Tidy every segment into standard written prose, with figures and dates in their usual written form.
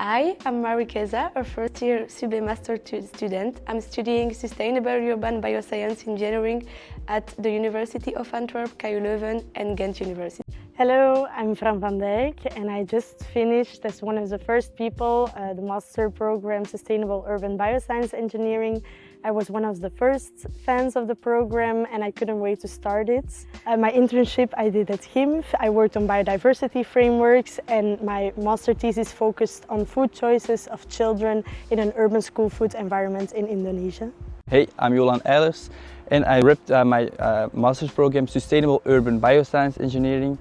Hi, I'm Marikeza, a first-year SUBE master student. I'm studying Sustainable Urban Bioscience Engineering at the University of Antwerp, KU Leuven and Ghent University. Hello, I'm Fran van Dijk and I just finished as one of the first people the master program Sustainable Urban Bioscience Engineering. I was one of the first fans of the program and I couldn't wait to start it. My internship I did at HIMF. I worked on biodiversity frameworks and my master thesis focused on food choices of children in an urban school food environment in Indonesia. Hey, I'm Jolan Eilers and I repped my master's program Sustainable Urban Bioscience Engineering.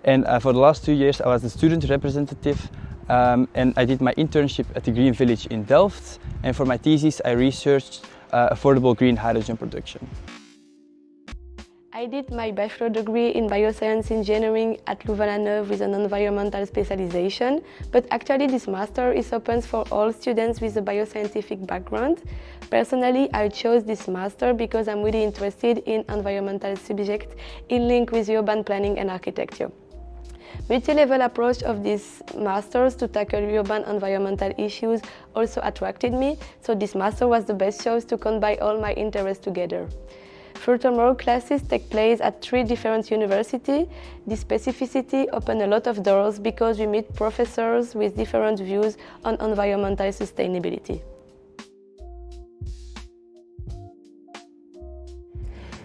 And for the last 2 years I was the student representative and I did my internship at the Green Village in Delft. And for my thesis I researched affordable green hydrogen production. I did my bachelor degree in bioscience engineering at Louvain-la-Neuve with an environmental specialization, but actually this master is open for all students with a bioscientific background. Personally, I chose this master because I'm really interested in environmental subjects in link with urban planning and architecture. Multi-level approach of these masters to tackle urban environmental issues also attracted me, so this master was the best choice to combine all my interests together. Furthermore, classes take place at 3 different universities. This specificity opens a lot of doors because we meet professors with different views on environmental sustainability.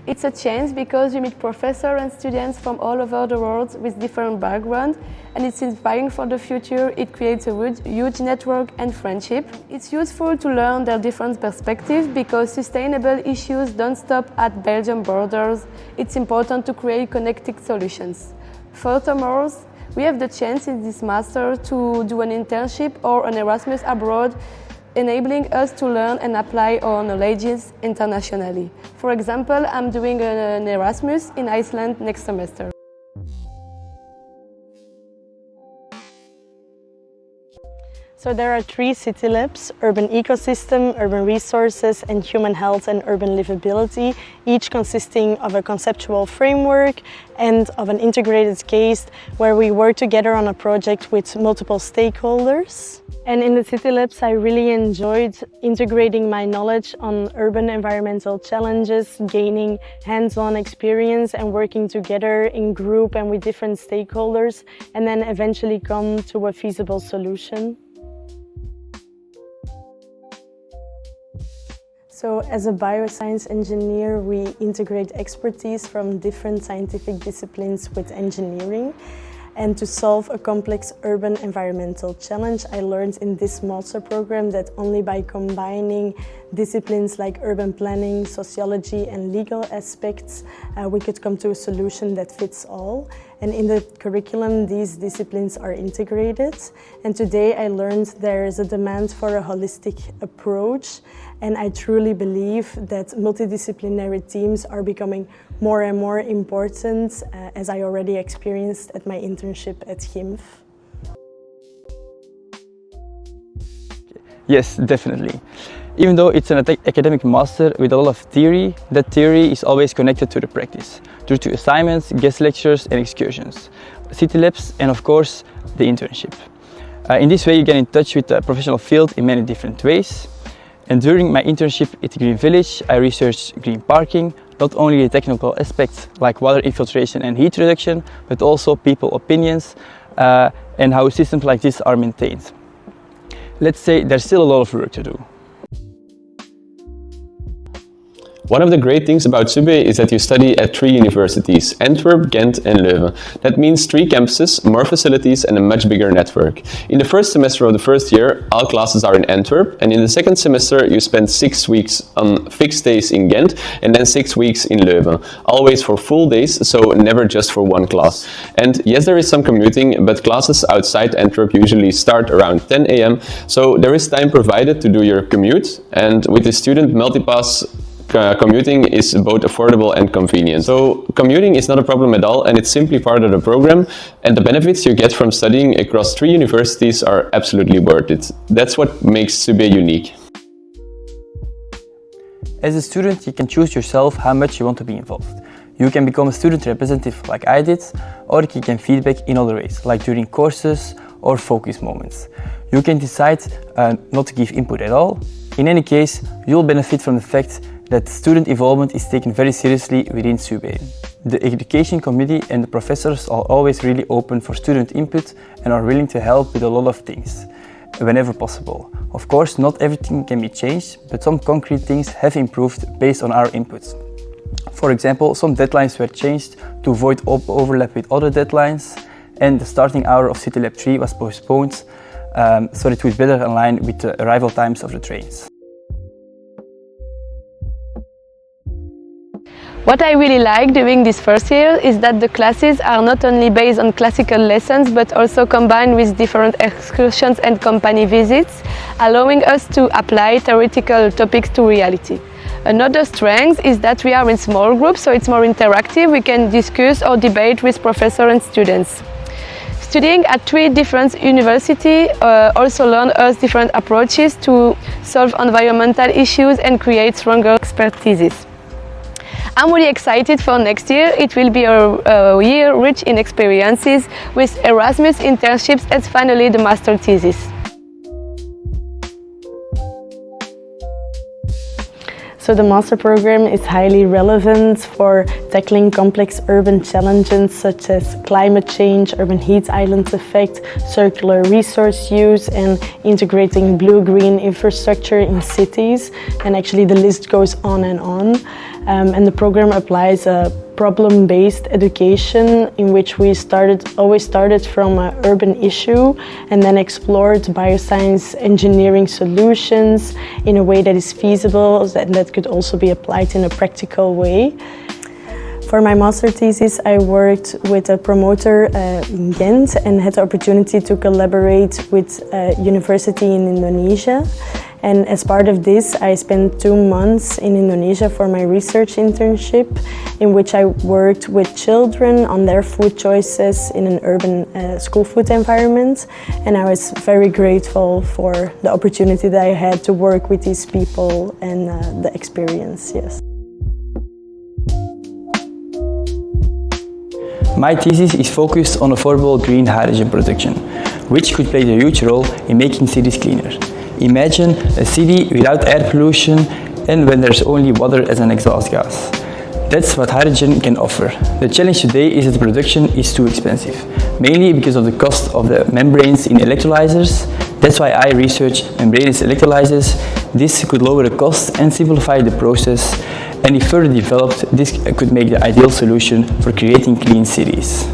It's a chance because you meet professors and students from all over the world with different backgrounds, and it's inspiring for the future. It creates a huge network and friendship. It's useful to learn their different perspectives because sustainable issues don't stop at Belgian borders. It's important to create connected solutions. Furthermore, we have the chance in this master to do an internship or an Erasmus abroad, enabling us to learn and apply our knowledges internationally. For example, I'm doing an Erasmus in Iceland next semester. So there are 3 city labs: urban ecosystem, urban resources and human health and urban livability, each consisting of a conceptual framework and of an integrated case where we work together on a project with multiple stakeholders. And in the city labs I really enjoyed integrating my knowledge on urban environmental challenges, gaining hands-on experience and working together in group and with different stakeholders, and then eventually come to a feasible solution. So as a bioscience engineer, we integrate expertise from different scientific disciplines with engineering. And to solve a complex urban environmental challenge, I learned in this master program that only by combining disciplines like urban planning, sociology and legal aspects, we could come to a solution that fits all. And in the curriculum, these disciplines are integrated. And today I learned there is a demand for a holistic approach. And I truly believe that multidisciplinary teams are becoming more and more important, as I already experienced at my internship at HIMF. Yes, definitely. Even though it's an academic master with a lot of theory, that theory is always connected to the practice, due to assignments, guest lectures and excursions, city labs and of course the internship. In this way you get in touch with the professional field in many different ways. And during my internship at the Green Village, I researched green parking, not only the technical aspects like water infiltration and heat reduction, but also people opinions and how systems like this are maintained. Let's say there's still a lot of work to do. One of the great things about SUBE is that you study at 3 universities, Antwerp, Ghent and Leuven. That means 3 campuses, more facilities and a much bigger network. In the first semester of the first year, all classes are in Antwerp, and in the second semester you spend 6 weeks on fixed days in Ghent and then 6 weeks in Leuven. Always for full days, so never just for one class. And yes, there is some commuting, but classes outside Antwerp usually start around 10 AM, so there is time provided to do your commute, and with the student multipass, commuting is both affordable and convenient. So commuting is not a problem at all, and it's simply part of the program, and the benefits you get from studying across 3 universities are absolutely worth it. That's what makes SUBE unique. As a student, you can choose yourself how much you want to be involved. You can become a student representative like I did, or you can feedback in other ways, like during courses or focus moments. You can decide not to give input at all. In any case, you'll benefit from the fact that student involvement is taken very seriously within SUBE. The education committee and the professors are always really open for student input and are willing to help with a lot of things, whenever possible. Of course, not everything can be changed, but some concrete things have improved based on our inputs. For example, some deadlines were changed to avoid overlap with other deadlines, and the starting hour of City Lab 3 was postponed so it would better align with the arrival times of the trains. What I really like during this first year is that the classes are not only based on classical lessons but also combined with different excursions and company visits, allowing us to apply theoretical topics to reality. Another strength is that we are in small groups, so it's more interactive. We can discuss or debate with professors and students. Studying at 3 different universities also learned us different approaches to solve environmental issues and create stronger expertises. I'm really excited for next year. It will be a year rich in experiences with Erasmus internships and finally the master thesis. So the master program is highly relevant for tackling complex urban challenges such as climate change, urban heat island effect, circular resource use and integrating blue-green infrastructure in cities. And actually the list goes on and on. And the program applies a problem-based education in which we always started from an urban issue and then explored bioscience engineering solutions in a way that is feasible and that could also be applied in a practical way. For my master thesis, I worked with a promoter in Ghent and had the opportunity to collaborate with a university in Indonesia. And as part of this, I spent 2 months in Indonesia for my research internship, in which I worked with children on their food choices in an urban school food environment. And I was very grateful for the opportunity that I had to work with these people and the experience, yes. My thesis is focused on affordable green hydrogen production, which could play a huge role in making cities cleaner. Imagine a city without air pollution and when there's only water as an exhaust gas. That's what hydrogen can offer. The challenge today is that the production is too expensive, mainly because of the cost of the membranes in electrolyzers. That's why I research membraneless electrolyzers. This could lower the cost and simplify the process, and if further developed, this could make the ideal solution for creating clean cities.